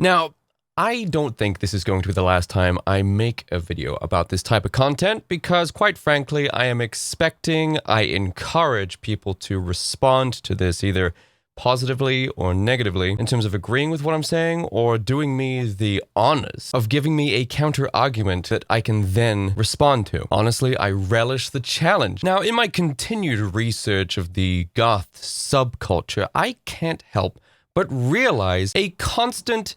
Now, I don't think this is going to be the last time I make a video about this type of content because, quite frankly, I encourage people to respond to this either positively or negatively in terms of agreeing with what I'm saying or doing me the honors of giving me a counter argument that I can then respond to. Honestly, I relish the challenge. Now, in my continued research of the Goth subculture, I can't help but realize a consistent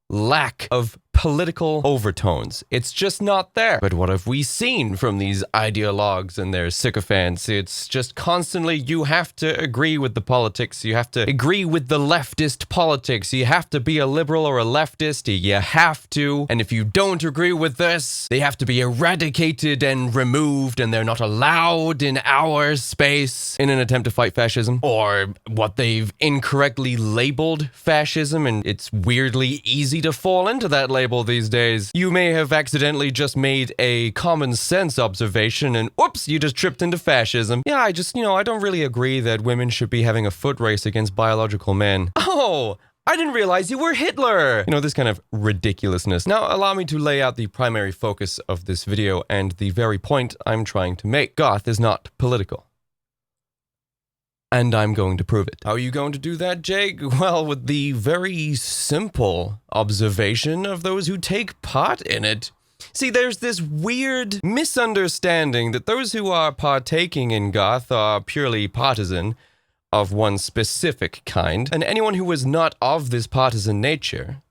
lack of political overtones. It's just not there. But what have we seen from these ideologues and their sycophants? It's just constantly, you have to agree with the politics, you have to agree with the leftist politics, you have to be a liberal or a leftist, you have to, and if you don't agree with this, they have to be eradicated and removed, and they're not allowed in our space in an attempt to fight fascism, or what they've incorrectly labeled fascism, and it's weirdly easy to fall into that label these days. You may have accidentally just made a common sense observation and oops, you just tripped into fascism. Yeah, I don't really agree that women should be having a foot race against biological men. Oh, I didn't realize you were Hitler! This kind of ridiculousness. Now, allow me to lay out the primary focus of this video and the very point I'm trying to make. Goth is not political. And I'm going to prove it. How are you going to do that, Jake? Well, with the very simple observation of those who take part in it. See, there's this weird misunderstanding that those who are partaking in Goth are purely partisan of one specific kind, and anyone who is not of this partisan nature,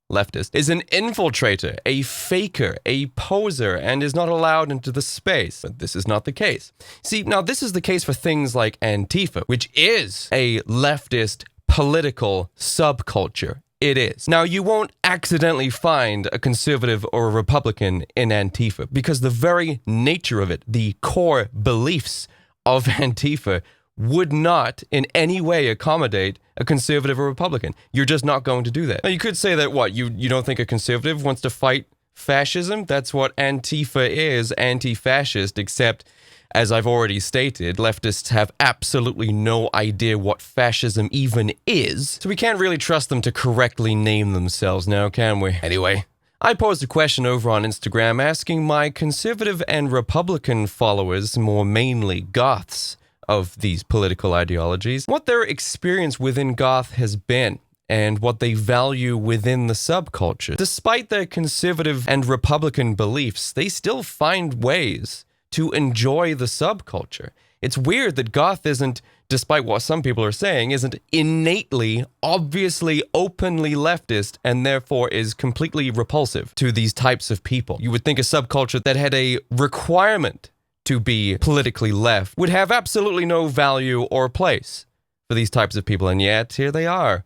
leftist, is an infiltrator, a faker, a poser, and is not allowed into the space. But this is not the case. See, now this is the case for things like Antifa, which is a leftist political subculture. It is. Now, you won't accidentally find a conservative or a Republican in Antifa, because the very nature of it, the core beliefs of Antifa, would not in any way accommodate a conservative or Republican. You're just not going to do that. Now, you could say that, what, you don't think a conservative wants to fight fascism? That's what Antifa is, anti-fascist, except, as I've already stated, leftists have absolutely no idea what fascism even is, so we can't really trust them to correctly name themselves now, can we? Anyway, I posed a question over on Instagram asking my conservative and Republican followers, more mainly Goths, of these political ideologies, what their experience within Goth has been, and what they value within the subculture. Despite their conservative and Republican beliefs, they still find ways to enjoy the subculture. It's weird that Goth isn't, despite what some people are saying, isn't innately, obviously, openly leftist, and therefore is completely repulsive to these types of people. You would think a subculture that had a requirement to be politically left would have absolutely no value or place for these types of people, and yet here they are.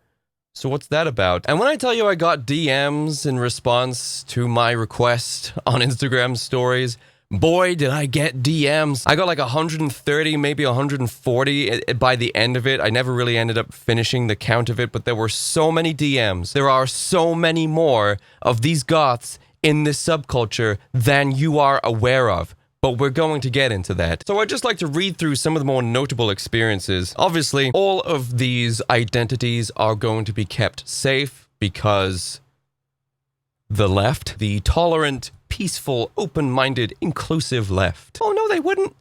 So what's that about? And when I tell you I got DMs in response to my request on Instagram stories, boy, did I get DMs. I got like 130, maybe 140 by the end of it. I never really ended up finishing the count of it, but there were so many DMs. There are so many more of these Goths in this subculture than you are aware of. But we're going to get into that. So I'd just like to read through some of the more notable experiences. Obviously, all of these identities are going to be kept safe because the left, the tolerant, peaceful, open-minded, inclusive left. Oh, no, they wouldn't.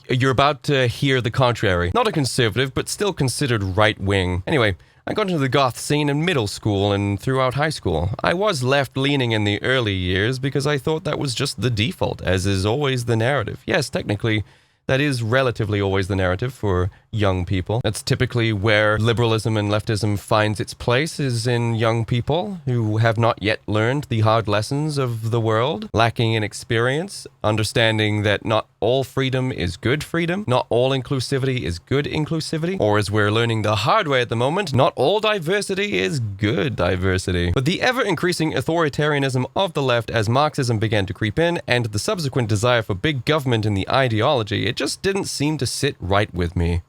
You're about to hear the contrary. Not a conservative, but still considered right-wing. Anyway, I got into the Goth scene in middle school and throughout high school. I was left-leaning in the early years because I thought that was just the default, as is always the narrative. Yes, technically, that is relatively always the narrative for young people. That's typically where liberalism and leftism finds its place, is in young people who have not yet learned the hard lessons of the world, lacking in experience, understanding that not all freedom is good freedom, not all inclusivity is good inclusivity, or as we're learning the hard way at the moment, not all diversity is good diversity. But the ever-increasing authoritarianism of the left as Marxism began to creep in, and the subsequent desire for big government in the ideology, it just didn't seem to sit right with me.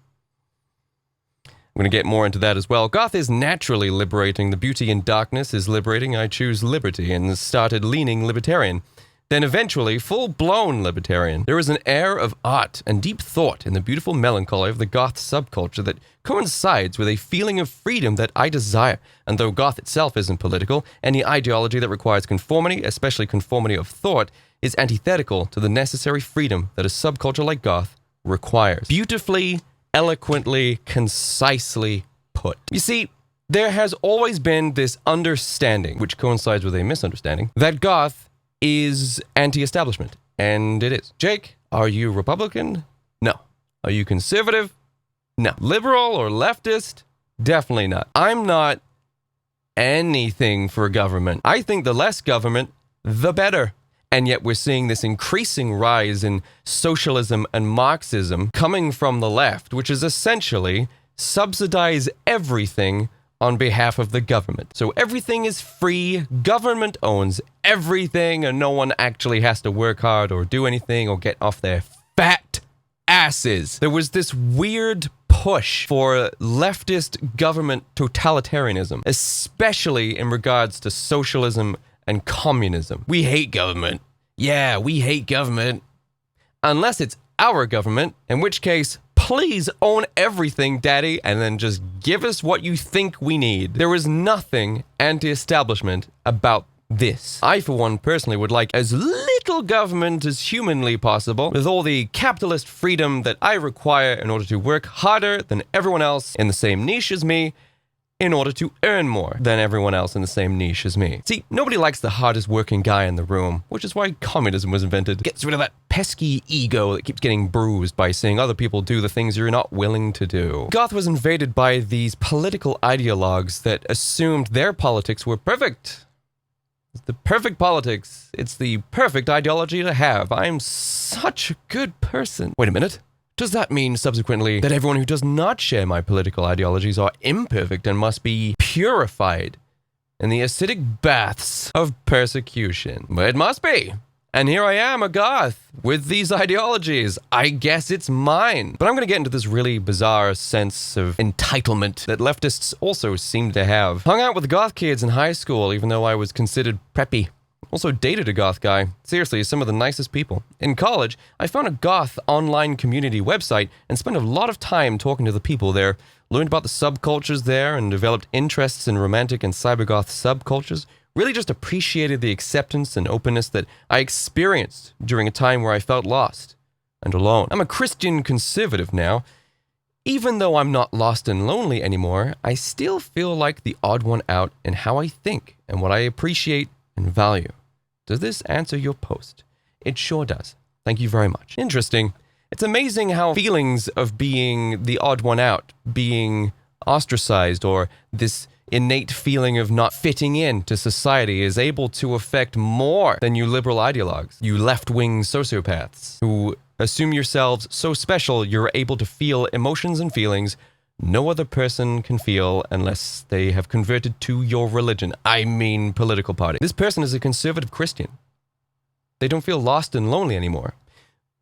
I'm going to get more into that as well. Goth is naturally liberating. The beauty in darkness is liberating. I choose liberty and started leaning libertarian. then eventually full-blown libertarian. There is an air of art and deep thought in the beautiful melancholy of the Goth subculture that coincides with a feeling of freedom that I desire. And though Goth itself isn't political, any ideology that requires conformity, especially conformity of thought, is antithetical to the necessary freedom that a subculture like Goth requires. Beautifully, eloquently, concisely put. You see, there has always been this understanding, which coincides with a misunderstanding, that Goth is anti-establishment. And it is. Jake, are you Republican? No. Are you conservative? No. Liberal or leftist? Definitely not. I'm not anything for government. I think the less government, the better. And yet we're seeing this increasing rise in socialism and Marxism coming from the left, which is essentially subsidize everything on behalf of the government. So everything is free, government owns everything, and no one actually has to work hard or do anything or get off their fat asses. There was this weird push for leftist government totalitarianism, especially in regards to socialism and communism. We hate government. Yeah, we hate government. Unless it's our government, in which case, please own everything, daddy, and then just give us what you think we need. There is nothing anti-establishment about this. I, for one, personally would like as little government as humanly possible, with all the capitalist freedom that I require in order to work harder than everyone else in the same niche as me, in order to earn more than everyone else in the same niche as me. See, nobody likes the hardest working guy in the room, which is why communism was invented. It gets rid of that pesky ego that keeps getting bruised by seeing other people do the things you're not willing to do. Goth was invaded by these political ideologues that assumed their politics were perfect. It's the perfect politics. It's the perfect ideology to have. I'm such a good person. Wait a minute. Does that mean, subsequently, that everyone who does not share my political ideologies are imperfect and must be purified in the acidic baths of persecution? It must be. And here I am, a Goth, with these ideologies. I guess it's mine. But I'm going to get into this really bizarre sense of entitlement that leftists also seem to have. Hung out with Goth kids in high school, even though I was considered preppy. Also dated a Goth guy. Seriously, some of the nicest people. In college, I found a Goth online community website and spent a lot of time talking to the people there, learned about the subcultures there, and developed interests in romantic and cybergoth subcultures. Really just appreciated the acceptance and openness that I experienced during a time where I felt lost and alone. I'm a Christian conservative now. Even though I'm not lost and lonely anymore, I still feel like the odd one out in how I think and what I appreciate and value. Does this answer your post? It sure does. Thank you very much. Interesting. It's amazing how feelings of being the odd one out, being ostracized, or this innate feeling of not fitting in to society is able to affect more than you liberal ideologues, you left-wing sociopaths, who assume yourselves so special you're able to feel emotions and feelings no other person can feel unless they have converted to your religion. I mean political party. This person is a conservative Christian. They don't feel lost and lonely anymore.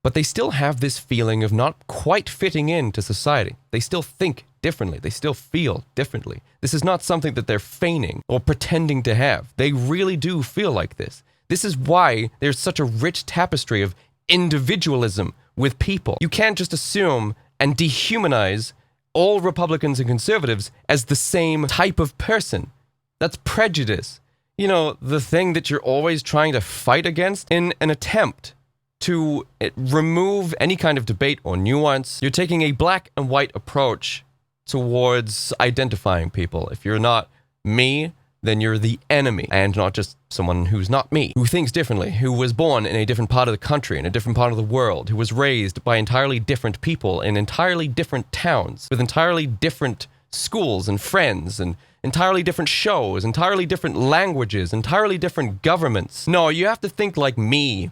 But they still have this feeling of not quite fitting into society. They still think differently. They still feel differently. This is not something that they're feigning or pretending to have. They really do feel like this. This is why there's such a rich tapestry of individualism with people. You can't just assume and dehumanize all Republicans and conservatives as the same type of person. That's prejudice. You know, the thing that you're always trying to fight against in an attempt to remove any kind of debate or nuance. You're taking a black and white approach towards identifying people. If you're not me, then you're the enemy, and not just someone who's not me, who thinks differently, who was born in a different part of the country, in a different part of the world, who was raised by entirely different people in entirely different towns, with entirely different schools and friends, and entirely different shows, entirely different languages, entirely different governments. No, you have to think like me,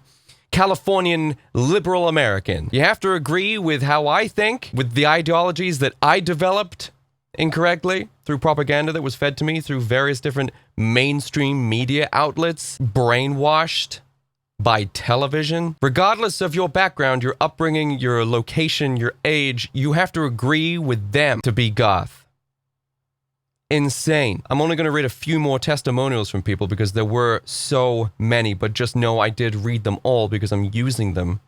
Californian liberal American. You have to agree with how I think, with the ideologies that I developed incorrectly through propaganda that was fed to me through various different mainstream media outlets, brainwashed by television. Regardless of your background, your upbringing, your location, your age, you have to agree with them to be Goth. insane. I'm only going to read a few more testimonials from people because there were so many, but just know I did read them all because I'm using them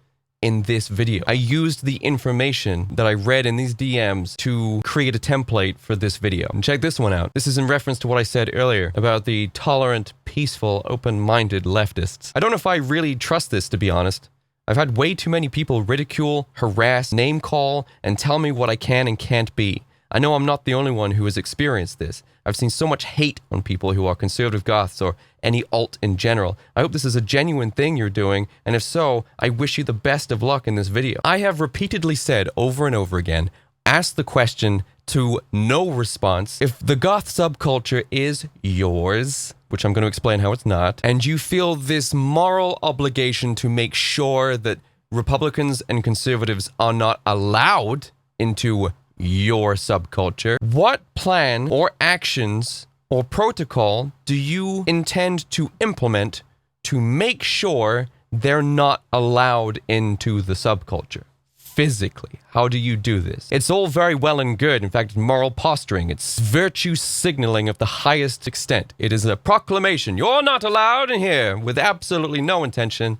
in this video. I used the information that I read in these DMs to create a template for this video. And check this one out. This is in reference to what I said earlier about the tolerant, peaceful, open-minded leftists. I don't know if I really trust this, to be honest. I've had way too many people ridicule, harass, name call, and tell me what I can and can't be. I know I'm not the only one who has experienced this. I've seen so much hate on people who are conservative goths or any alt in general. I hope this is a genuine thing you're doing, and if so, I wish you the best of luck in this video. I have repeatedly said over and over again, ask the question to no response. If the goth subculture is yours, which I'm going to explain how it's not, and you feel this moral obligation to make sure that Republicans and conservatives are not allowed into your subculture, what plan or actions or protocol do you intend to implement to make sure they're not allowed into the subculture? Physically, how do you do this? It's all very well and good. In fact, moral posturing. It's virtue signaling of the highest extent. It is a proclamation. You're not allowed in here, with absolutely no intention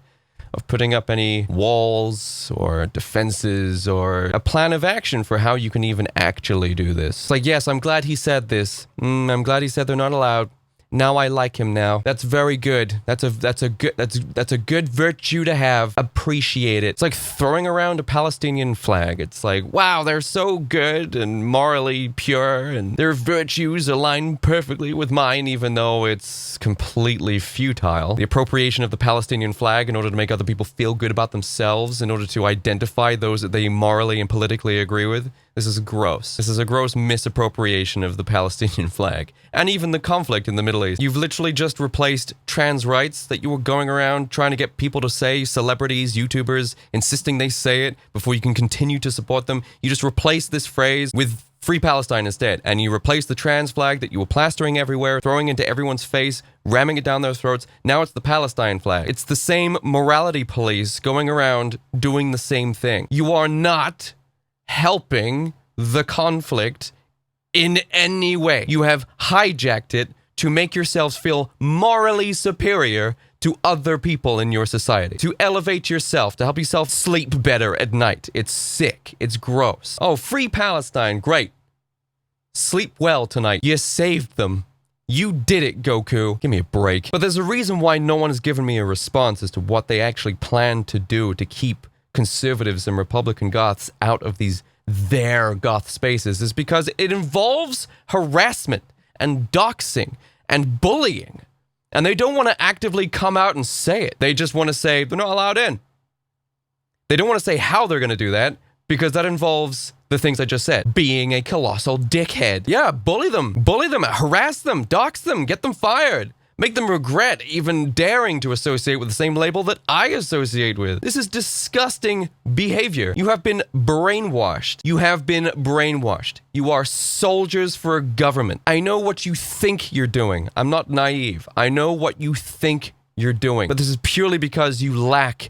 of putting up any walls or defenses or a plan of action for how you can even actually do this. It's like, yes, I'm glad he said this. I'm glad he said they're not allowed. Now I like him now. That's very good. That's a good virtue to have. Appreciate it. It's like throwing around a Palestinian flag. It's like, wow, they're so good and morally pure and their virtues align perfectly with mine, even though it's completely futile. The appropriation of the Palestinian flag in order to make other people feel good about themselves, in order to identify those that they morally and politically agree with. This is gross. This is a gross misappropriation of the Palestinian flag. And even the conflict in the Middle East. You've literally just replaced trans rights that you were going around trying to get people to say, celebrities, YouTubers, insisting they say it before you can continue to support them. You just replace this phrase with Free Palestine instead. And you replace the trans flag that you were plastering everywhere, throwing into everyone's face, ramming it down their throats. Now it's the Palestine flag. It's the same morality police going around doing the same thing. You are not helping the conflict in any way. You have hijacked it to make yourselves feel morally superior to other people in your society, to elevate yourself, to help yourself sleep better at night. It's sick. It's gross. Oh, free Palestine. Great. Sleep well tonight. You saved them. You did it, Goku. Give me a break. But there's a reason why no one has given me a response as to what they actually plan to do to keep conservatives and Republican goths out of their goth spaces, is because it involves harassment and doxing and bullying. And they don't want to actively come out and say it. They just want to say they're not allowed in. They don't want to say how they're going to do that, because that involves the things I just said. Being a colossal dickhead. Yeah, bully them, harass them, dox them, get them fired. Make them regret even daring to associate with the same label that I associate with. This is disgusting behavior. You have been brainwashed. You have been brainwashed. You are soldiers for a government. I know what you think you're doing. I'm not naive. I know what you think you're doing. But this is purely because you lack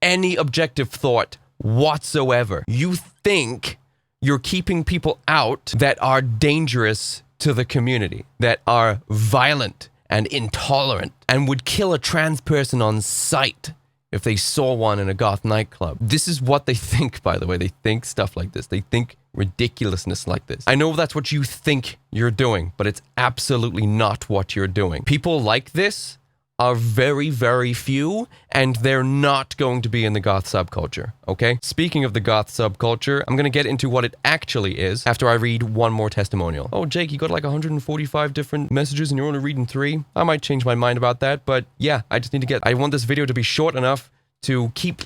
any objective thought whatsoever. You think you're keeping people out that are dangerous to the community, that are violent and intolerant, and would kill a trans person on sight if they saw one in a goth nightclub. This is what they think, by the way. They think stuff like this. They think ridiculousness like this. I know that's what you think you're doing, but it's absolutely not what you're doing. People like this are very, very few, and they're not going to be in the goth subculture, okay? Speaking of the goth subculture, I'm going to get into what it actually is after I read one more testimonial. Oh, Jake, you got like 145 different messages and you're only reading 3? I might change my mind about that, but yeah, I want this video to be short enough to keep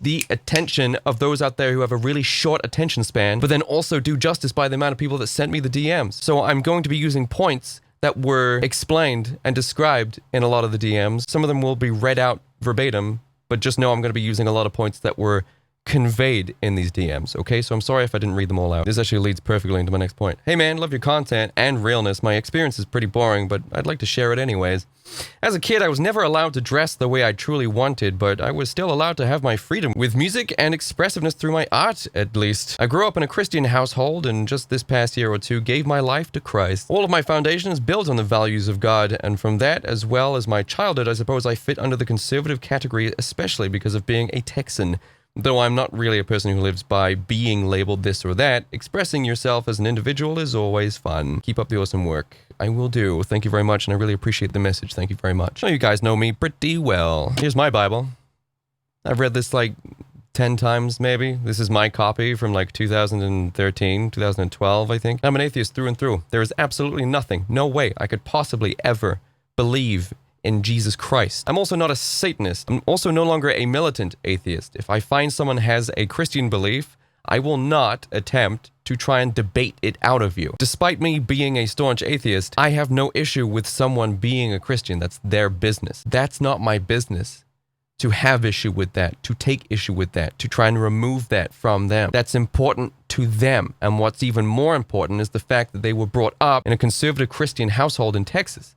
the attention of those out there who have a really short attention span, but then also do justice by the amount of people that sent me the DMs. So I'm going to be using points that were explained and described in a lot of the DMs. Some of them will be read out verbatim, but just know I'm going to be using a lot of points that were conveyed in these DMs, okay? So I'm sorry if I didn't read them all out. This actually leads perfectly into my next point. Hey man, love your content and realness. My experience is pretty boring, but I'd like to share it anyways. As a kid, I was never allowed to dress the way I truly wanted, but I was still allowed to have my freedom with music and expressiveness through my art, at least. I grew up in a Christian household, and just this past year or two gave my life to Christ. All of my foundation is built on the values of God, and from that, as well as my childhood, I suppose I fit under the conservative category, especially because of being a Texan. Though I'm not really a person who lives by being labeled this or that, expressing yourself as an individual is always fun. Keep up the awesome work. I will do. Thank you very much, and I really appreciate the message. Thank you very much. I know you guys know me pretty well. Here's my Bible. I've read this like 10 times, maybe. This is my copy from like 2013, 2012, I think. I'm an atheist through and through. There is absolutely nothing, no way I could possibly ever believe in Jesus Christ. I'm also not a Satanist. I'm also no longer a militant atheist. If I find someone has a Christian belief, I will not attempt to try and debate it out of you. Despite me being a staunch atheist, I have no issue with someone being a Christian. That's their business. That's not my business to have issue with that, to take issue with that, to try and remove that from them. That's important to them. And what's even more important is the fact that they were brought up in a conservative Christian household in Texas.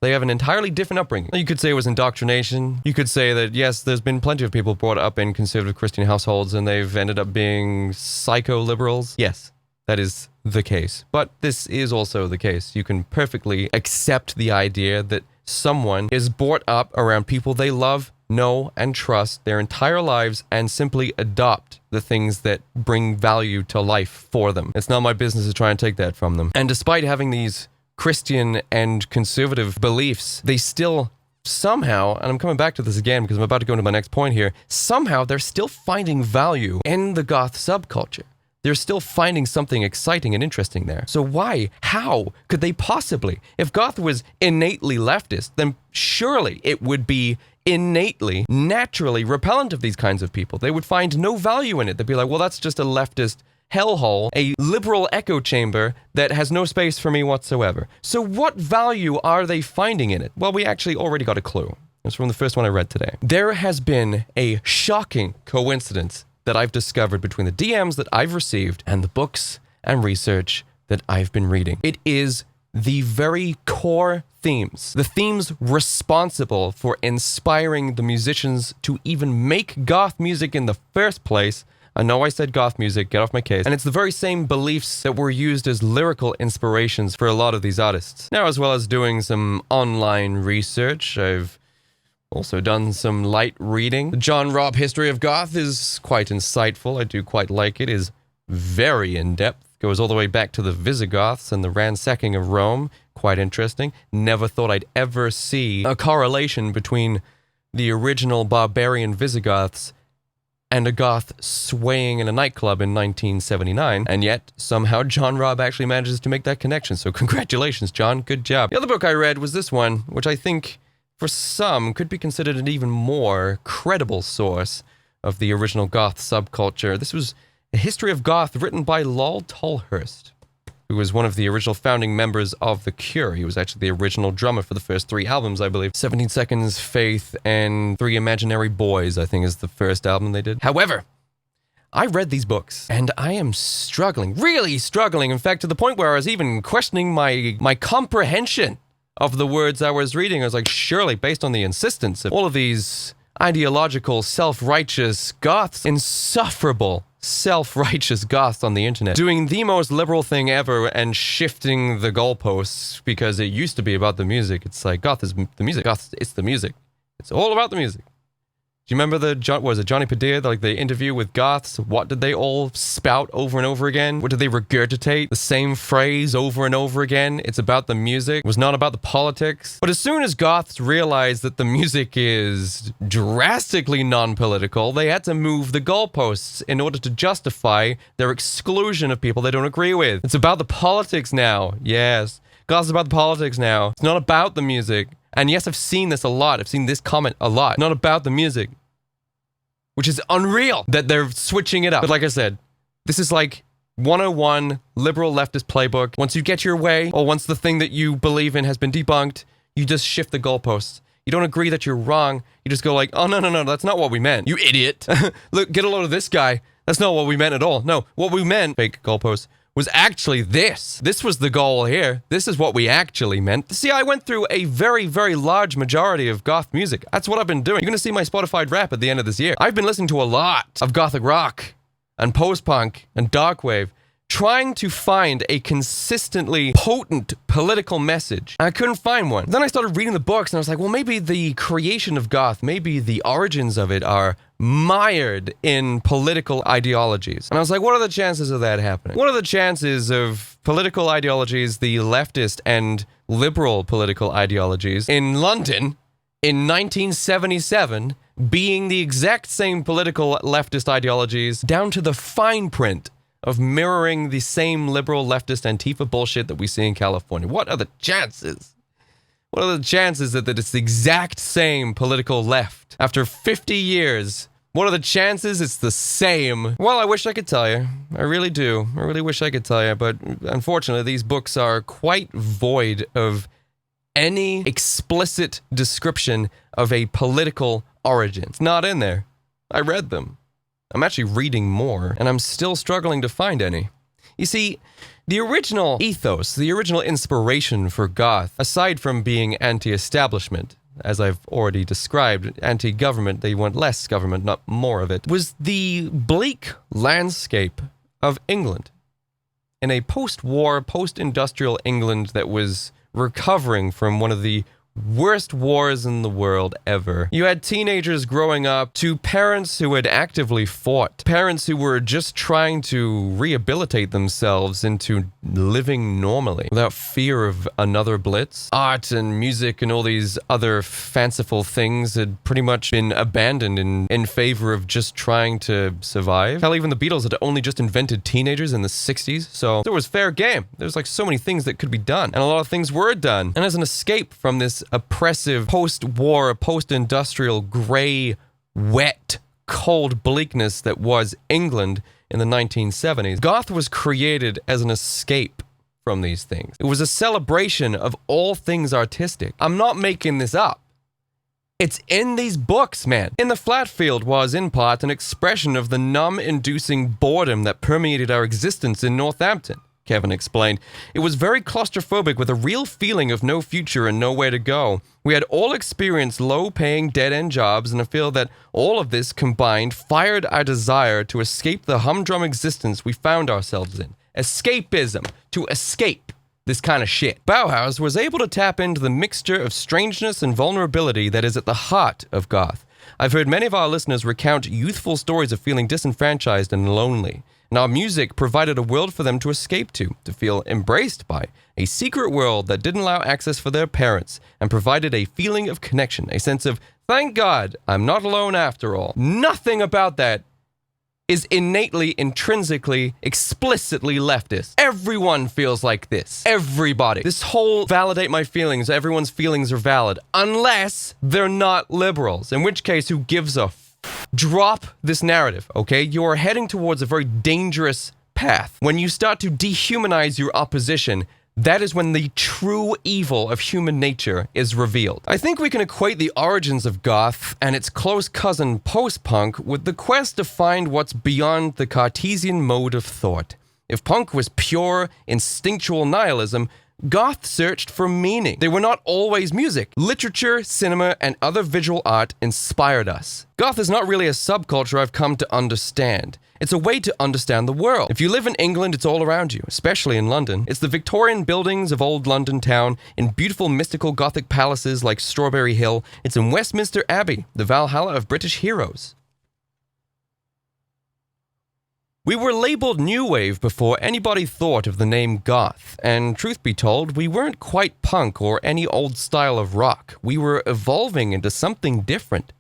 They have an entirely different upbringing. You could say it was indoctrination. You could say that, yes, there's been plenty of people brought up in conservative Christian households and they've ended up being psycho-liberals. Yes, that is the case. But this is also the case. You can perfectly accept the idea that someone is brought up around people they love, know, and trust their entire lives and simply adopt the things that bring value to life for them. It's not my business to try and take that from them. And despite having these Christian and conservative beliefs, they still somehow, and I'm coming back to this again because I'm about to go into my next point here, somehow they're still finding value in the goth subculture. They're still finding something exciting and interesting there. So why? How could they possibly? If goth was innately leftist, then surely it would be innately, naturally repellent of these kinds of people. They would find no value in it. They'd be like, well, that's just a leftist hellhole, a liberal echo chamber that has no space for me whatsoever. So what value are they finding in it? Well, we actually already got a clue. It's from the first one I read today. There has been a shocking coincidence that I've discovered between the DMs that I've received and the books and research that I've been reading. It is the very core themes, the themes responsible for inspiring the musicians to even make goth music in the first place. I know I said goth music, get off my case. And it's the very same beliefs that were used as lyrical inspirations for a lot of these artists. Now, as well as doing some online research, I've also done some light reading. The John Robb history of goth is quite insightful. I do quite like it. It is very in-depth. Goes all the way back to the Visigoths and the ransacking of Rome. Quite interesting. Never thought I'd ever see a correlation between the original barbarian Visigoths and a goth swaying in a nightclub in 1979, and yet somehow John Robb actually manages to make that connection, so congratulations, John, good job. The other book I read was this one, which I think for some could be considered an even more credible source of the original goth subculture. This was A History of Goth, written by Lol Tolhurst, who was one of the original founding members of The Cure. He was actually the original drummer for the first 3 albums, I believe. 17 Seconds, Faith, and 3 Imaginary Boys, I think is the first album they did. However, I read these books, and I am struggling, really struggling, in fact, to the point where I was even questioning my comprehension of the words I was reading. I was like, surely, based on the insistence of all of these ideological, self-righteous goths, insufferable self-righteous goths on the internet, doing the most liberal thing ever and shifting the goalposts because it used to be about the music. It's like, goth is the music. Goth, it's the music. It's all about the music. Do you remember Johnny Padilla, like the interview with goths? What did they all spout over and over again? What did they regurgitate? The same phrase over and over again? It's about the music. It was not about the politics. But as soon as goths realized that the music is drastically non-political, they had to move the goalposts in order to justify their exclusion of people they don't agree with. It's about the politics now. Yes. Goth's about the politics now. It's not about the music. And yes, I've seen this a lot. I've seen this comment a lot. Not about the music. Which is unreal that they're switching it up. But like I said, this is like 101 liberal leftist playbook. Once you get your way, or once the thing that you believe in has been debunked, you just shift the goalposts. You don't agree that you're wrong. You just go like, oh, no, that's not what we meant. You idiot. Look, get a load of this guy. That's not what we meant at all. No, what we meant, fake goalpost, was actually this. This was the goal here. This is what we actually meant. See, I went through a very, very large majority of goth music. That's what I've been doing. You're gonna see my Spotify rap at the end of this year. I've been listening to a lot of gothic rock and post-punk and darkwave, trying to find a consistently potent political message. And I couldn't find one. Then I started reading the books and I was like, well, maybe the creation of goth, maybe the origins of it are mired in political ideologies. And I was like, what are the chances of that happening? What are the chances of political ideologies, the leftist and liberal political ideologies in London in 1977 being the exact same political leftist ideologies down to the fine print of mirroring the same liberal leftist Antifa bullshit that we see in California? What are the chances? What are the chances that it's the exact same political left? After 50 years, what are the chances it's the same? Well, I wish I could tell you. I really do. I really wish I could tell you, but unfortunately, these books are quite void of any explicit description of a political origin. It's not in there. I read them. I'm actually reading more, and I'm still struggling to find any. You see, the original ethos, the original inspiration for goth, aside from being anti-establishment, as I've already described, anti-government, they want less government, not more of it, was the bleak landscape of England. In a post-war, post-industrial England that was recovering from one of the worst wars in the world ever. You had teenagers growing up to parents who had actively fought, parents who were just trying to rehabilitate themselves into living normally without fear of another blitz. Art and music and all these other fanciful things had pretty much been abandoned in favor of just trying to survive. Hell, even the Beatles had only just invented teenagers in the 60s, so there was fair game. There's like so many things that could be done, and a lot of things were done. And as an escape from this oppressive, post-war, post-industrial, gray, wet, cold bleakness that was England in the 1970s, goth was created as an escape from these things. It was a celebration of all things artistic. I'm not making this up. It's in these books, man. In the Flatfield was, in part, an expression of the numb-inducing boredom that permeated our existence in Northampton, Kevin explained. It was very claustrophobic with a real feeling of no future and nowhere to go. We had all experienced low-paying dead-end jobs, and I feel that all of this combined fired our desire to escape the humdrum existence we found ourselves in. Escapism. To escape this kind of shit. Bauhaus was able to tap into the mixture of strangeness and vulnerability that is at the heart of goth. I've heard many of our listeners recount youthful stories of feeling disenfranchised and lonely. And our music provided a world for them to escape to feel embraced by, a secret world that didn't allow access for their parents, and provided a feeling of connection, a sense of, thank God, I'm not alone after all. Nothing about that is innately, intrinsically, explicitly leftist. Everyone feels like this. Everybody. This whole validate my feelings, everyone's feelings are valid, unless they're not liberals, in which case, who gives a Drop this narrative, okay? You are heading towards a very dangerous path. When you start to dehumanize your opposition, that is when the true evil of human nature is revealed. I think we can equate the origins of goth and its close cousin post-punk with the quest to find what's beyond the Cartesian mode of thought. If punk was pure, instinctual nihilism, goth searched for meaning. They were not always music. Literature, cinema, and other visual art inspired us. Goth is not really a subculture I've come to understand. It's a way to understand the world. If you live in England, it's all around you, especially in London. It's the Victorian buildings of old London town, in beautiful mystical Gothic palaces like Strawberry Hill. It's in Westminster Abbey, the Valhalla of British heroes. We were labeled New Wave before anybody thought of the name goth, and truth be told, we weren't quite punk or any old style of rock. We were evolving into something different.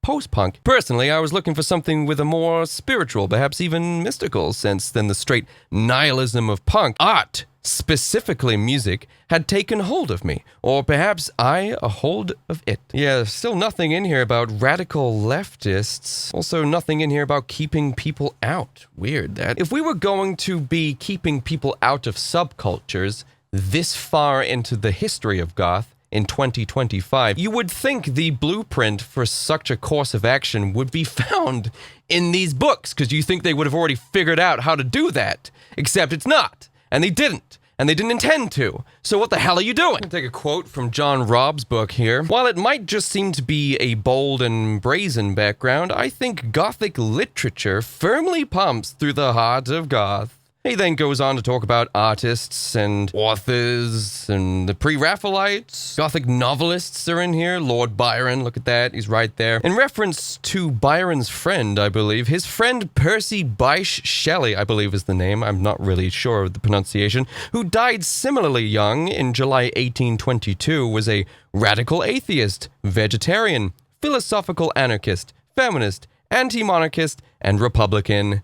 Post-punk. Personally, I was looking for something with a more spiritual, perhaps even mystical sense than the straight nihilism of punk. Art, specifically music, had taken hold of me, or perhaps I a hold of it. Yeah, still nothing in here about radical leftists. Also nothing in here about keeping people out. Weird that. If we were going to be keeping people out of subcultures this far into the history of goth, in 2025. You would think the blueprint for such a course of action would be found in these books, because you think they would have already figured out how to do that, except it's not, and they didn't. And they didn't intend to. So what the hell are you doing? I'm gonna take a quote from John Robb's book here. While it might just seem to be a bold and brazen background, I think Gothic literature firmly pumps through the heart of Goth. He then goes on to talk about artists and authors and the pre-Raphaelites. Gothic novelists are in here. Lord Byron, look at that, he's right there. In reference to Byron's friend, I believe, his friend Percy Bysshe Shelley, I believe is the name, I'm not really sure of the pronunciation, who died similarly young in July 1822, was a radical atheist, vegetarian, philosophical anarchist, feminist, anti-monarchist, and Republican.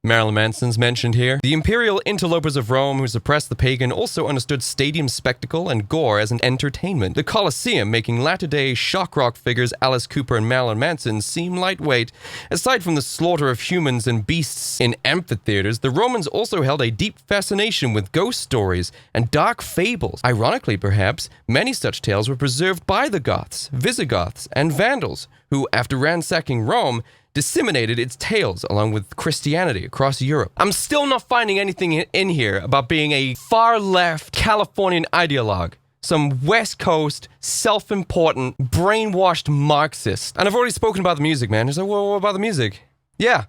Marilyn Manson's mentioned here. The imperial interlopers of Rome who suppressed the pagan also understood stadium spectacle and gore as an entertainment. The Colosseum, making latter-day shock rock figures Alice Cooper and Marilyn Manson seem lightweight. Aside from the slaughter of humans and beasts in amphitheaters, the Romans also held a deep fascination with ghost stories and dark fables. Ironically, perhaps, many such tales were preserved by the Goths, Visigoths, and Vandals, who, after ransacking Rome, disseminated its tales along with Christianity across Europe. I'm still not finding anything in here about being a far-left Californian ideologue. Some West Coast, self-important, brainwashed Marxist. And I've already spoken about the music, man. So what about the music? Yeah,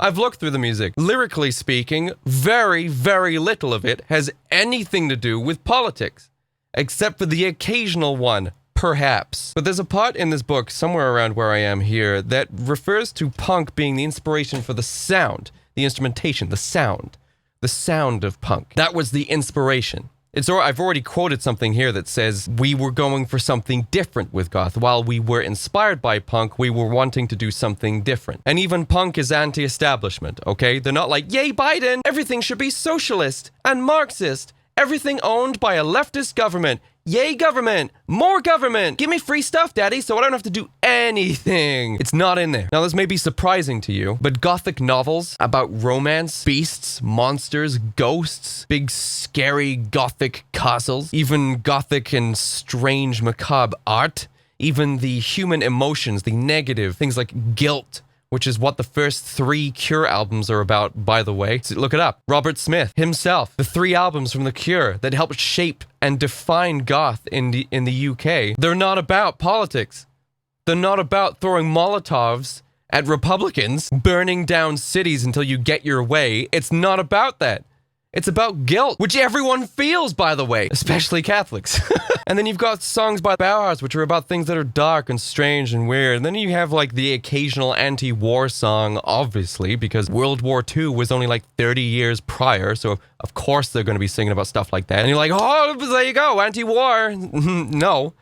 I've looked through the music. Lyrically speaking, very, very little of it has anything to do with politics. Except for the occasional one. Perhaps. But there's a part in this book, somewhere around where I am here, that refers to punk being the inspiration for the sound, the instrumentation, the sound of punk. That was the inspiration. I've already quoted something here that says, we were going for something different with Goth. While we were inspired by punk, we were wanting to do something different. And even punk is anti-establishment, okay? They're not like, yay, Biden, everything should be socialist and Marxist. Everything owned by a leftist government. Yay, government! More government! Give me free stuff, daddy, so I don't have to do anything. It's not in there. Now, this may be surprising to you, but Gothic novels about romance, beasts, monsters, ghosts, big scary Gothic castles, even Gothic and strange macabre art, even the human emotions, the negative, things like guilt, which is what the first 3 Cure albums are about, by the way. So look it up. Robert Smith himself, the 3 albums from The Cure that helped shape and define goth in the UK. They're not about politics. They're not about throwing Molotovs at Republicans, burning down cities until you get your way. It's not about that. It's about guilt, which everyone feels, by the way, especially Catholics. And then you've got songs by Bauhaus, which are about things that are dark and strange and weird. And then you have like the occasional anti-war song, obviously, because World War II was only like 30 years prior. So of course they're going to be singing about stuff like that. And you're like, oh, there you go, anti-war. No.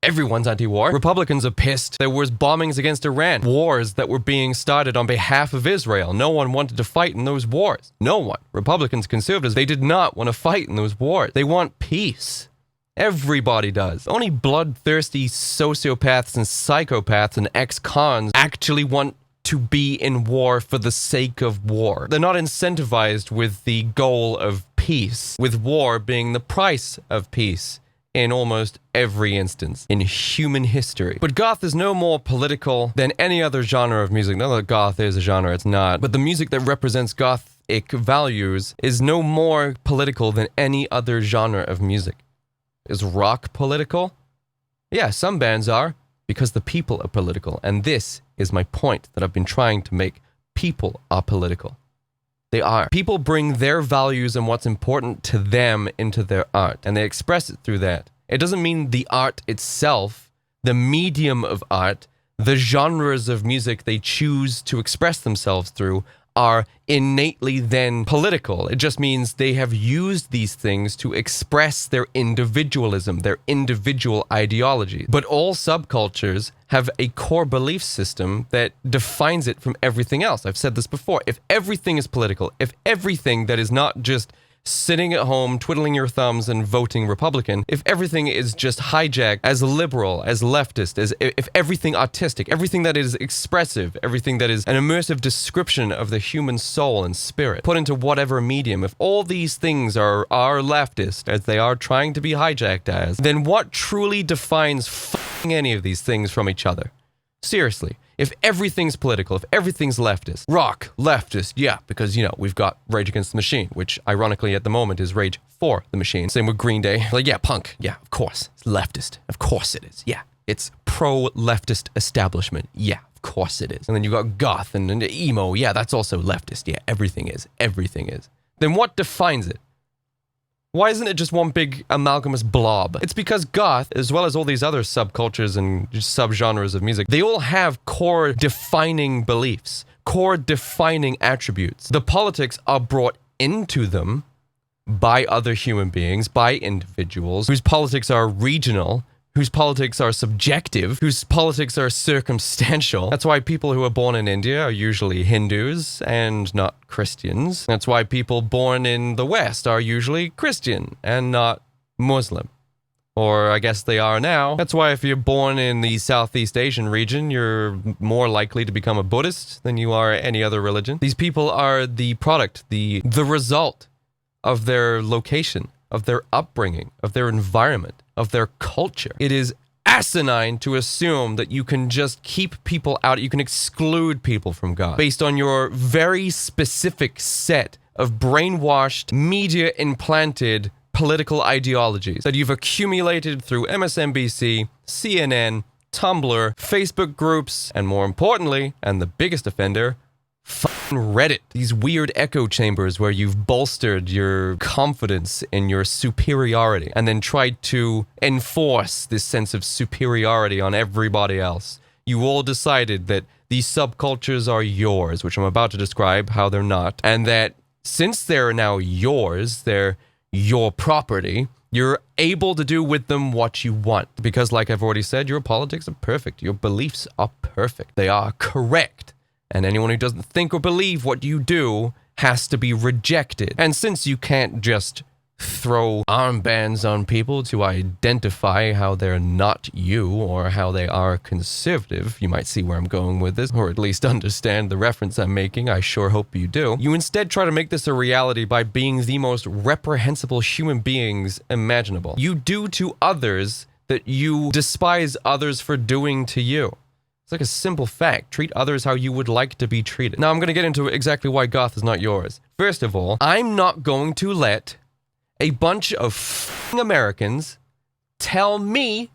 Everyone's anti-war. Republicans are pissed. There was bombings against Iran. Wars that were being started on behalf of Israel. No one wanted to fight in those wars. No one. Republicans, conservatives, they did not want to fight in those wars. They want peace. Everybody does. Only bloodthirsty sociopaths and psychopaths and ex-cons actually want to be in war for the sake of war. They're not incentivized with the goal of peace, with war being the price of peace. In almost every instance in human history. But goth is no more political than any other genre of music. Not that goth is a genre, it's not. But the music that represents gothic values is no more political than any other genre of music. Is rock political? Yeah, some bands are, because the people are political. And this is my point that I've been trying to make. People are political. They are. People bring their values and what's important to them into their art, and they express it through that. It doesn't mean the art itself, the medium of art, the genres of music they choose to express themselves through are innately then political. It just means they have used these things to express their individualism, their individual ideology. But all subcultures have a core belief system that defines it from everything else. I've said this before. If everything is political, if everything that is not just sitting at home, twiddling your thumbs and voting Republican, if everything is just hijacked as liberal, as leftist, as if everything artistic, everything that is expressive, everything that is an immersive description of the human soul and spirit, put into whatever medium, if all these things are leftist, as they are trying to be hijacked as, then what truly defines any of these things from each other? Seriously. If everything's political, if everything's leftist, rock, leftist, yeah, because, we've got Rage Against the Machine, which ironically at the moment is Rage for the Machine. Same with Green Day. Like, yeah, punk, yeah, of course. It's leftist. Of course it is, yeah. It's pro-leftist establishment, yeah, of course it is. And then you got goth and emo, yeah, that's also leftist, yeah, everything is. Then what defines it? Why isn't it just one big amalgamous blob? It's because goth, as well as all these other subcultures and subgenres of music, they all have core defining beliefs, core defining attributes. The politics are brought into them by other human beings, by individuals, whose politics are regional, whose politics are subjective, whose politics are circumstantial. That's why people who are born in India are usually Hindus and not Christians. That's why people born in the West are usually Christian and not Muslim. Or I guess they are now. That's why if you're born in the Southeast Asian region, you're more likely to become a Buddhist than you are any other religion. These people are the product, the result of their location, of their upbringing, of their environment, of their culture. It is asinine to assume that you can just keep people out, you can exclude people from God based on your very specific set of brainwashed, media-implanted political ideologies that you've accumulated through MSNBC, CNN, Tumblr, Facebook groups, and more importantly, and the biggest offender, Reddit. These weird echo chambers where you've bolstered your confidence in your superiority and then tried to enforce this sense of superiority on everybody else. You all decided that these subcultures are yours, which I'm about to describe how they're not, and that since they're now yours, they're your property, you're able to do with them what you want. Because like I've already said, your politics are perfect. Your beliefs are perfect. They are correct. And anyone who doesn't think or believe what you do has to be rejected. And since you can't just throw armbands on people to identify how they're not you or how they are conservative, you might see where I'm going with this, or at least understand the reference I'm making. I sure hope you do. You instead try to make this a reality by being the most reprehensible human beings imaginable. You do to others that you despise others for doing to you. It's like a simple fact. Treat others how you would like to be treated. Now, I'm going to get into exactly why goth is not yours. First of all, I'm not going to let a bunch of Americans tell me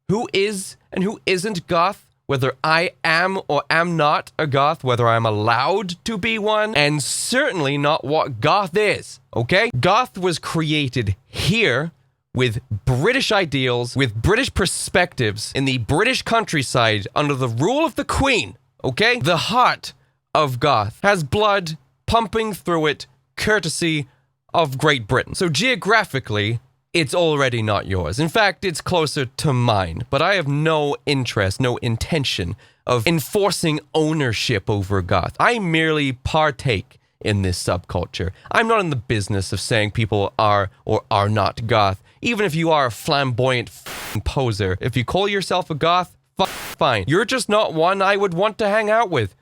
who is and who isn't goth, whether I am or am not a goth, whether I'm allowed to be one, and certainly not what goth is, okay? Goth was created here with British ideals, with British perspectives in the British countryside under the rule of the Queen, okay? The heart of goth has blood pumping through it, courtesy of Great Britain. So geographically, it's already not yours. In fact, it's closer to mine, but I have no interest, no intention of enforcing ownership over goth. I merely partake in this subculture. I'm not in the business of saying people are or are not goth. Even if you are a flamboyant poser, if you call yourself a goth, fine. You're just not one I would want to hang out with.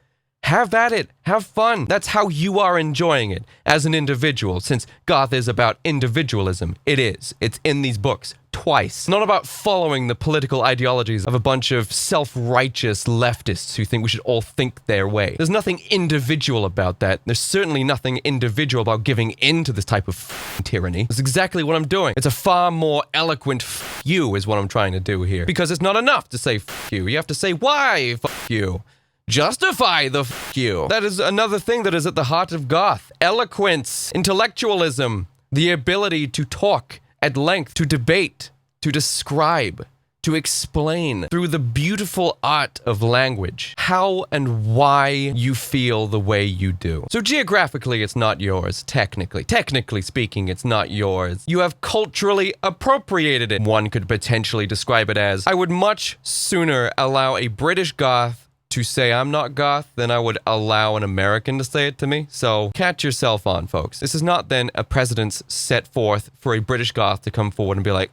Have at it. Have fun. That's how you are enjoying it as an individual, since goth is about individualism. It is. It's in these books. Twice. It's not about following the political ideologies of a bunch of self-righteous leftists who think we should all think their way. There's nothing individual about that. There's certainly nothing individual about giving in to this type of tyranny. That's exactly what I'm doing. It's a far more eloquent you is what I'm trying to do here. Because it's not enough to say you. You have to say why you. Justify the you. That is another thing that is at the heart of goth. Eloquence, intellectualism, the ability to talk at length, to debate, to describe, to explain through the beautiful art of language how and why you feel the way you do. So geographically, it's not yours, technically. Technically speaking, it's not yours. You have culturally appropriated it. One could potentially describe it as, I would much sooner allow a British goth to say I'm not goth than I would allow an American to say it to me. So catch yourself on, folks. This is not then a precedence set forth for a British goth to come forward and be like,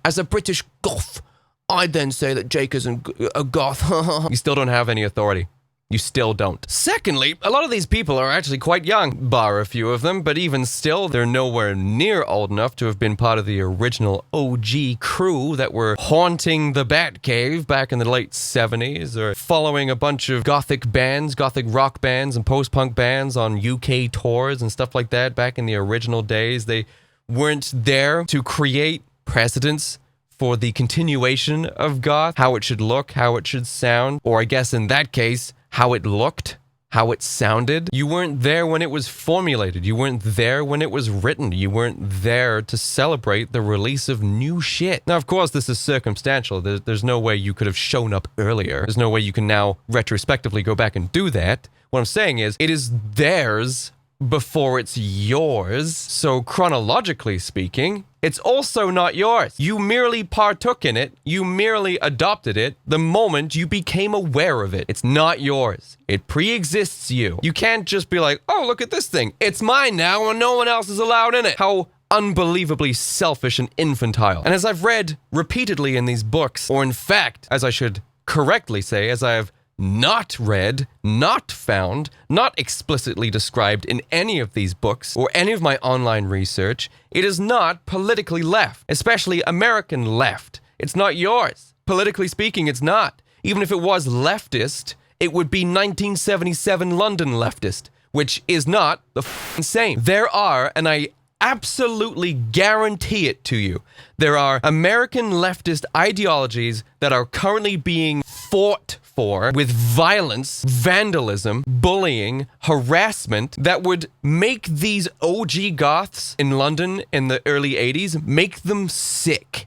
as a British goth, I then say that Jake is a goth. You still don't have any authority. You still don't. Secondly, a lot of these people are actually quite young, bar a few of them, but even still, they're nowhere near old enough to have been part of the original OG crew that were haunting the Batcave back in the late 70s, or following a bunch of gothic bands, gothic rock bands and post-punk bands on UK tours and stuff like that back in the original days. They weren't there to create precedents for the continuation of goth, how it should look, how it should sound, or I guess in that case, how it looked, how it sounded. You weren't there when it was formulated. You weren't there when it was written. You weren't there to celebrate the release of new shit. Now, of course, this is circumstantial. There's no way you could have shown up earlier. There's no way you can now retrospectively go back and do that. What I'm saying is, it is theirs before it's yours. So chronologically speaking, it's also not yours. You merely partook in it. You merely adopted it the moment you became aware of it. It's not yours. It pre-exists you. You can't just be like, oh, look at this thing. It's mine now and no one else is allowed in it. How unbelievably selfish and infantile. And as I've read repeatedly in these books, or in fact, as I should correctly say, as I have not read, not found, not explicitly described in any of these books or any of my online research, it is not politically left, especially American left. It's not yours. Politically speaking, it's not. Even if it was leftist, it would be 1977 London leftist, which is not the same. There are, and I absolutely guarantee it to you, there are American leftist ideologies that are currently being fought for with violence, vandalism, bullying, harassment that would make these OG goths in London in the early 80s, make them sick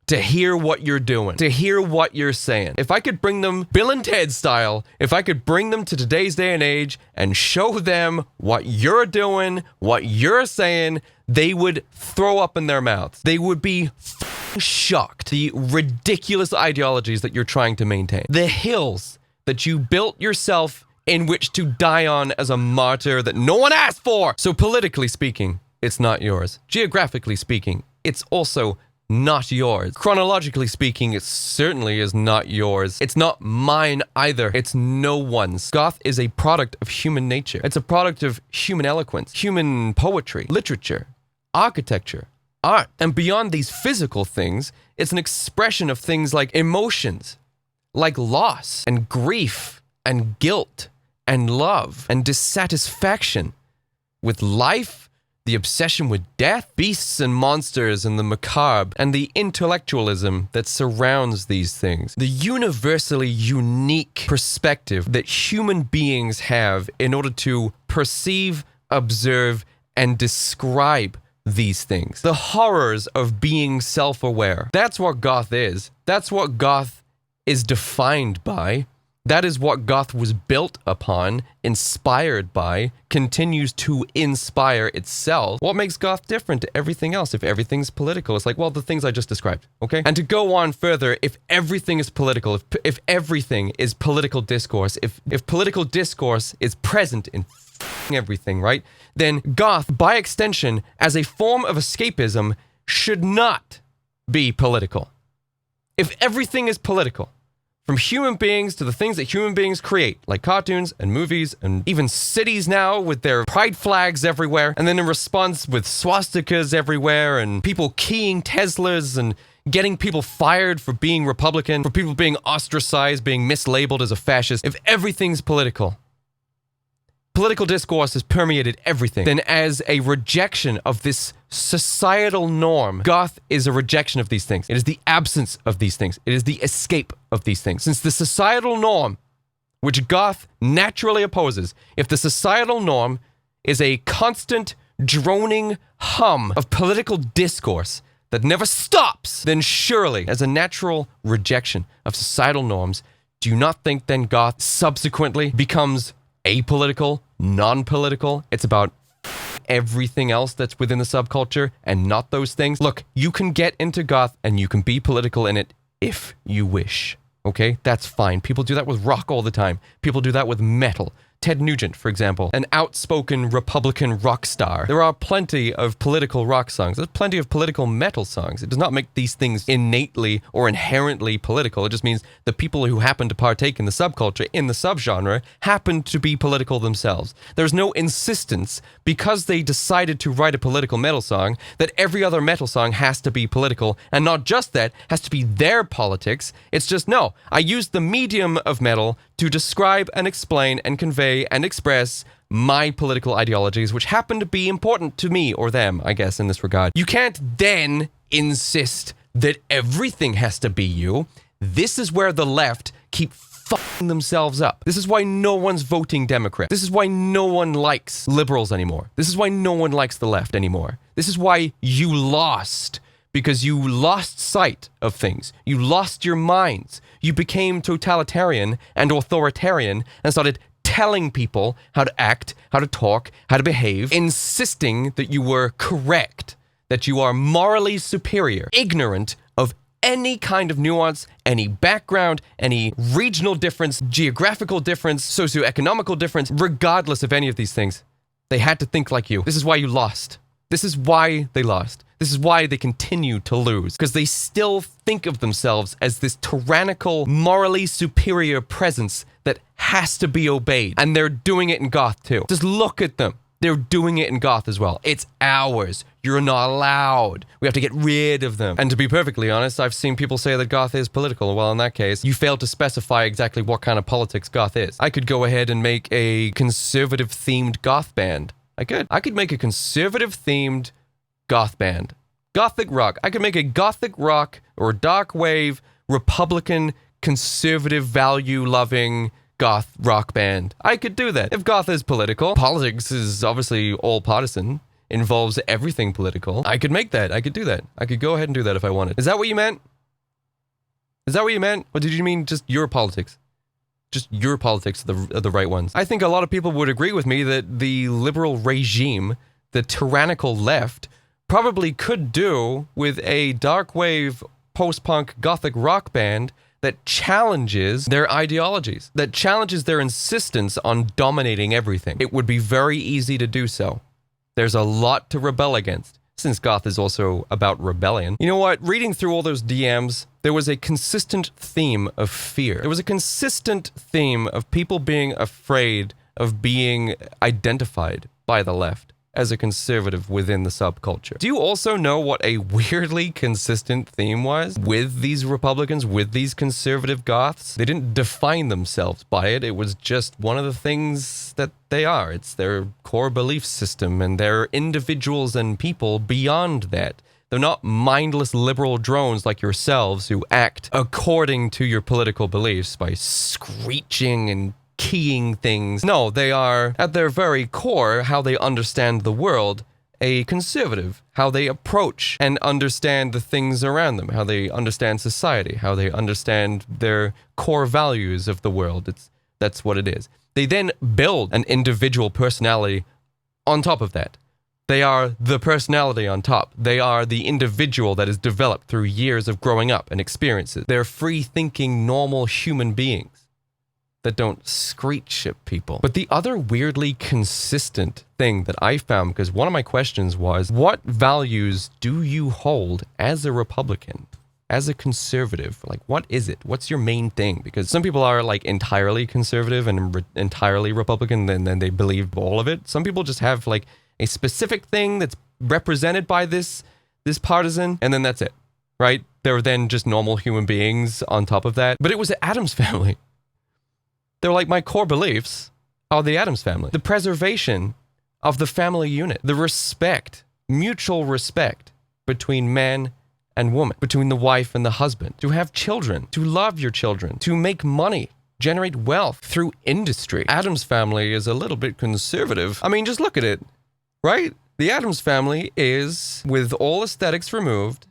to hear what you're doing, to hear what you're saying. If I could bring them Bill and Ted style, if I could bring them to today's day and age and show them what you're doing, what you're saying, they would throw up in their mouths. They would be shocked. The ridiculous ideologies that you're trying to maintain. The hills that you built yourself in which to die on as a martyr that no one asked for. So politically speaking, it's not yours. Geographically speaking, it's also not yours. Chronologically speaking, it certainly is not yours. It's not mine either. It's no one's. Goth is a product of human nature. It's a product of human eloquence, human poetry, literature, architecture, art. And beyond these physical things, it's an expression of things like emotions, like loss and grief and guilt and love and dissatisfaction with life, the obsession with death, beasts and monsters and the macabre, and the intellectualism that surrounds these things. The universally unique perspective that human beings have in order to perceive, observe, and describe these things. The horrors of being self-aware. That's what goth is. That's what goth is defined by. That is what goth was built upon, inspired by, continues to inspire itself. What makes goth different to everything else if everything's political? It's like, well, the things I just described, okay? And to go on further, if everything is political, if everything is political discourse, if political discourse is present in everything, right? Then goth, by extension, as a form of escapism, should not be political. If everything is political, from human beings to the things that human beings create, like cartoons and movies and even cities now with their pride flags everywhere, and then in response with swastikas everywhere and people keying Teslas and getting people fired for being Republican, for people being ostracized, being mislabeled as a fascist. If everything's political discourse has permeated everything, then as a rejection of this societal norm, goth is a rejection of these things. It is the absence of these things. It is the escape of these things. Since the societal norm, which goth naturally opposes, if the societal norm is a constant droning hum of political discourse that never stops, then surely, as a natural rejection of societal norms, do you not think then goth subsequently becomes apolitical, non-political? It's about everything else that's within the subculture and not those things. Look, you can get into goth and you can be political in it if you wish. Okay, that's fine. People do that with rock all the time. People do that with metal. Ted Nugent, for example, an outspoken Republican rock star. There are plenty of political rock songs. There's plenty of political metal songs. It does not make these things innately or inherently political. It just means the people who happen to partake in the subculture, in the subgenre, happen to be political themselves. There's no insistence, because they decided to write a political metal song, that every other metal song has to be political, and not just that, has to be their politics. It's just, no, I use the medium of metal to describe and explain and convey and express my political ideologies, which happen to be important to me or them, I guess, in this regard. You can't then insist that everything has to be you. This is where the left keep fucking themselves up. This is why no one's voting Democrat. This is why no one likes liberals anymore. This is why no one likes the left anymore. This is why you lost. Because you lost sight of things. You lost your minds. You became totalitarian and authoritarian and started telling people how to act, how to talk, how to behave, insisting that you were correct, that you are morally superior, ignorant of any kind of nuance, any background, any regional difference, geographical difference, socioeconomical difference, regardless of any of these things. They had to think like you. This is why you lost. This is why they lost. This is why they continue to lose, because they still think of themselves as this tyrannical, morally superior presence that has to be obeyed. And they're doing it in Goth too. Just look at them. They're doing it in Goth as well. It's ours. You're not allowed. We have to get rid of them. And to be perfectly honest, I've seen people say that Goth is political. Well, in that case, you failed to specify exactly what kind of politics Goth is. I could go ahead and make a conservative-themed Goth band. I could make a conservative-themed Goth band. Gothic rock. I could make a Gothic rock or dark wave, Republican, conservative, value-loving Goth rock band. I could do that. If Goth is political, politics is obviously all partisan, involves everything political. I could make that. I could do that. I could go ahead and do that if I wanted. Is that what you meant? Is that what you meant? Or did you mean just your politics? Just your politics are the right ones. I think a lot of people would agree with me that the liberal regime, the tyrannical left, probably could do with a dark wave post-punk gothic rock band that challenges their ideologies, that challenges their insistence on dominating everything. It would be very easy to do so. There's a lot to rebel against, since Goth is also about rebellion. You know what? Reading through all those DMs, there was a consistent theme of fear. There was a consistent theme of people being afraid of being identified by the left as a conservative within the subculture. Do you also know what a weirdly consistent theme was with these Republicans, with these conservative Goths? They didn't define themselves by it. It was just one of the things that they are. It's their core belief system, and they're individuals and people beyond that. They're not mindless liberal drones like yourselves who act according to your political beliefs by screeching and keying things. No, they are, at their very core, how they understand the world, a conservative. How they approach and understand the things around them, how they understand society, how they understand their core values of the world. That's what it is. They then build an individual personality on top of that. They are the personality on top. They are the individual that is developed through years of growing up and experiences. They're free-thinking, normal human beings that don't screech at people. But the other weirdly consistent thing that I found, because one of my questions was, what values do you hold as a Republican, as a conservative? Like, what is it? What's your main thing? Because some people are like entirely conservative and entirely Republican, and then they believe all of it. Some people just have like a specific thing that's represented by this partisan, and then that's it, right? They're then just normal human beings on top of that. But it was the Addams family. They're like, my core beliefs are the Addams family. The preservation of the family unit. The respect, mutual respect between man and woman, between the wife and the husband. To have children, to love your children, to make money, generate wealth through industry. Addams family is a little bit conservative. I mean, just look at it, right? The Addams family is, with all aesthetics removed,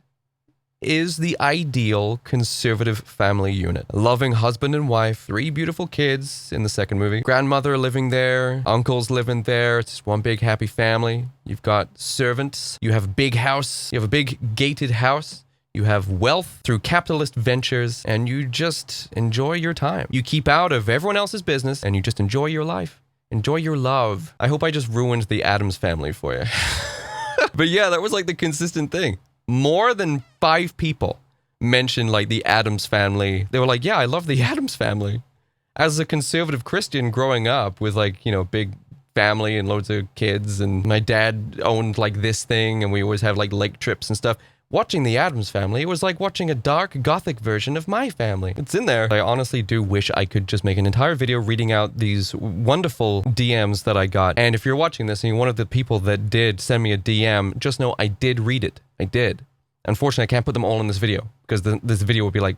is the ideal conservative family unit. A loving husband and wife, 3 beautiful kids in the second movie, grandmother living there, uncles living there. It's just one big happy family. You've got servants. You have a big house. You have a big gated house. You have wealth through capitalist ventures, and you just enjoy your time. You keep out of everyone else's business, and you just enjoy your life. Enjoy your love. I hope I just ruined the Addams family for you. But yeah, that was like the consistent thing. More than 5 people mentioned like the Addams family. They were like, yeah, I love the Addams family. As a conservative Christian growing up with like, you know, big family and loads of kids, and my dad owned like this thing, and we always have like lake trips and stuff. Watching the Addams family, it was like watching a dark gothic version of my family. It's in there. I honestly do wish I could just make an entire video reading out these wonderful DMs that I got. And if you're watching this and you're one of the people that did send me a DM, just know I did read it. I did. Unfortunately, I can't put them all in this video because this video would be like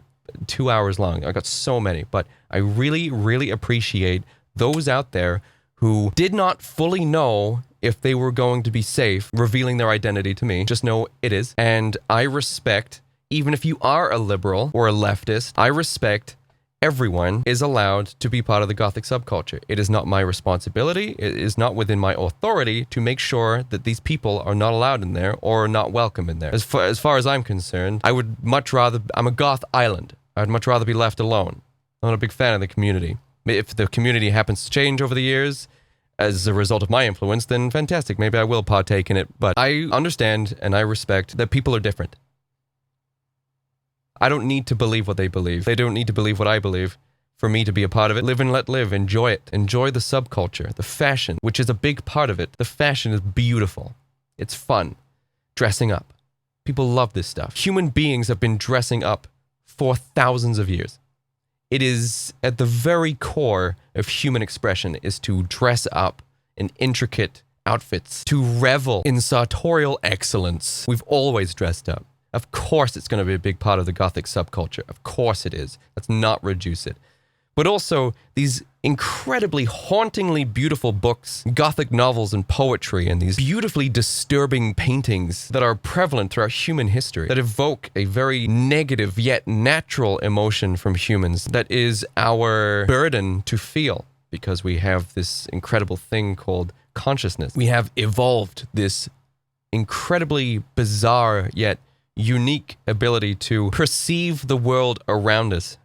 2 hours long. I got so many, but I really, really appreciate those out there who did not fully know if they were going to be safe revealing their identity to me. Just know it is. And I respect, even if you are a liberal or a leftist, I respect everyone is allowed to be part of the Gothic subculture. It is not my responsibility. It is not within my authority to make sure that these people are not allowed in there or not welcome in there. As far as I'm concerned, I would much rather, I'm a Goth island. I'd much rather be left alone. I'm not a big fan of the community. If the community happens to change over the years as a result of my influence, then fantastic. Maybe I will partake in it. But I understand and I respect that people are different. I don't need to believe what they believe. They don't need to believe what I believe for me to be a part of it. Live and let live. Enjoy it. Enjoy the subculture, the fashion, which is a big part of it. The fashion is beautiful. It's fun. Dressing up. People love this stuff. Human beings have been dressing up for thousands of years. It is at the very core of human expression is to dress up in intricate outfits, to revel in sartorial excellence. We've always dressed up. Of course it's going to be a big part of the Gothic subculture. Of course it is. Let's not reduce it. But also these incredibly hauntingly beautiful books, Gothic novels and poetry, and these beautifully disturbing paintings that are prevalent throughout human history, that evoke a very negative yet natural emotion from humans that is our burden to feel because we have this incredible thing called consciousness. We have evolved this incredibly bizarre yet unique ability to perceive the world around us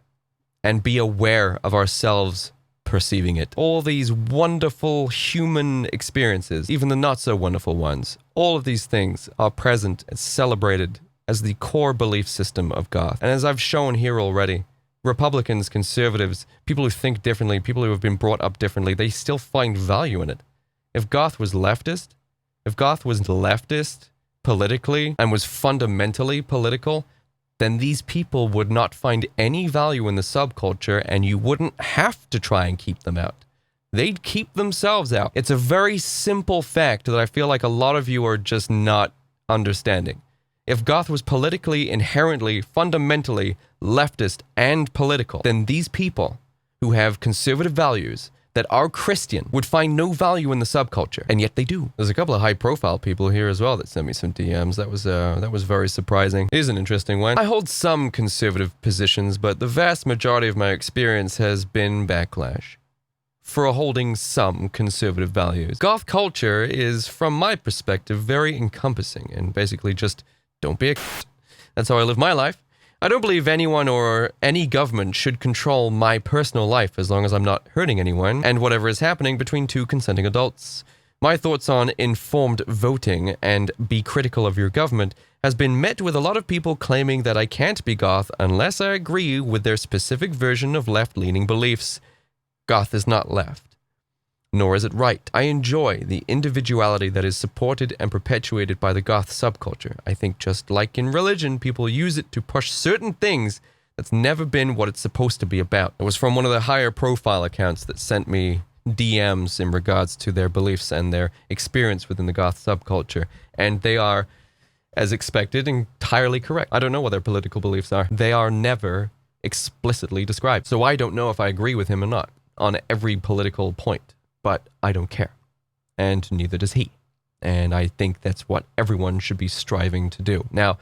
and be aware of ourselves perceiving it. All these wonderful human experiences, even the not so wonderful ones, all of these things are present and celebrated as the core belief system of Goth. And as I've shown here already, Republicans, conservatives, people who think differently, people who have been brought up differently, they still find value in it. If Goth was leftist politically and was fundamentally political, then these people would not find any value in the subculture and you wouldn't have to try and keep them out. They'd keep themselves out. It's a very simple fact that I feel like a lot of you are just not understanding. If Goth was politically, inherently, fundamentally leftist and political, then these people who have conservative values that are Christian would find no value in the subculture, and yet they do. There's a couple of high-profile people here as well that sent me some DMs. That was very surprising. It is an interesting one. I hold some conservative positions, but the vast majority of my experience has been backlash for holding some conservative values. Goth culture is, from my perspective, very encompassing, and basically just don't be a That's how I live my life. I don't believe anyone or any government should control my personal life as long as I'm not hurting anyone and whatever is happening between two consenting adults. My thoughts on informed voting and be critical of your government has been met with a lot of people claiming that I can't be Goth unless I agree with their specific version of left-leaning beliefs. Goth is not left. Nor is it right. I enjoy the individuality that is supported and perpetuated by the Goth subculture. I think just like in religion, people use it to push certain things that's never been what it's supposed to be about. It was from one of the higher profile accounts that sent me DMs in regards to their beliefs and their experience within the Goth subculture. And they are, as expected, entirely correct. I don't know what their political beliefs are. They are never explicitly described. So I don't know if I agree with him or not on every political point. But I don't care, and neither does he. And I think that's what everyone should be striving to do. Now,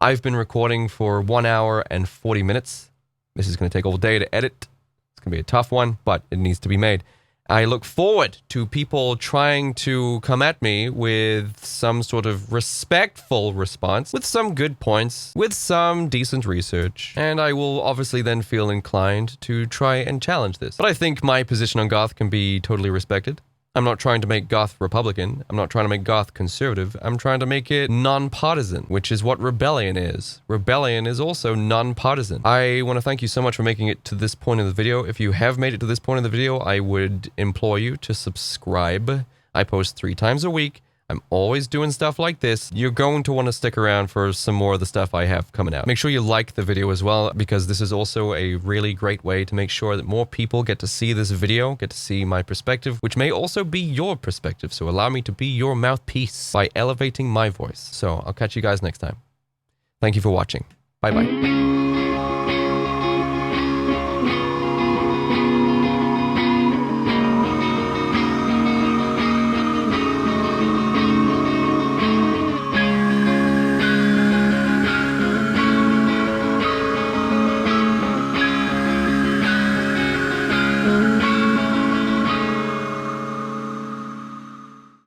I've been recording for 1 hour and 40 minutes. This is going to take all day to edit. It's going to be a tough one, but it needs to be made. I look forward to people trying to come at me with some sort of respectful response, with some good points, with some decent research, and I will obviously then feel inclined to try and challenge this. But I think my position on Goth can be totally respected. I'm not trying to make Goth Republican. I'm not trying to make Goth conservative. I'm trying to make it non-partisan, which is what rebellion is. Rebellion is also non-partisan. I want to thank you so much for making it to this point in the video. If you have made it to this point in the video, I would implore you to subscribe. I post 3 times a week. I'm always doing stuff like this. You're going to want to stick around for some more of the stuff I have coming out. Make sure you like the video as well, because this is also a really great way to make sure that more people get to see this video, get to see my perspective, which may also be your perspective. So allow me to be your mouthpiece by elevating my voice. So I'll catch you guys next time. Thank you for watching. Bye-bye.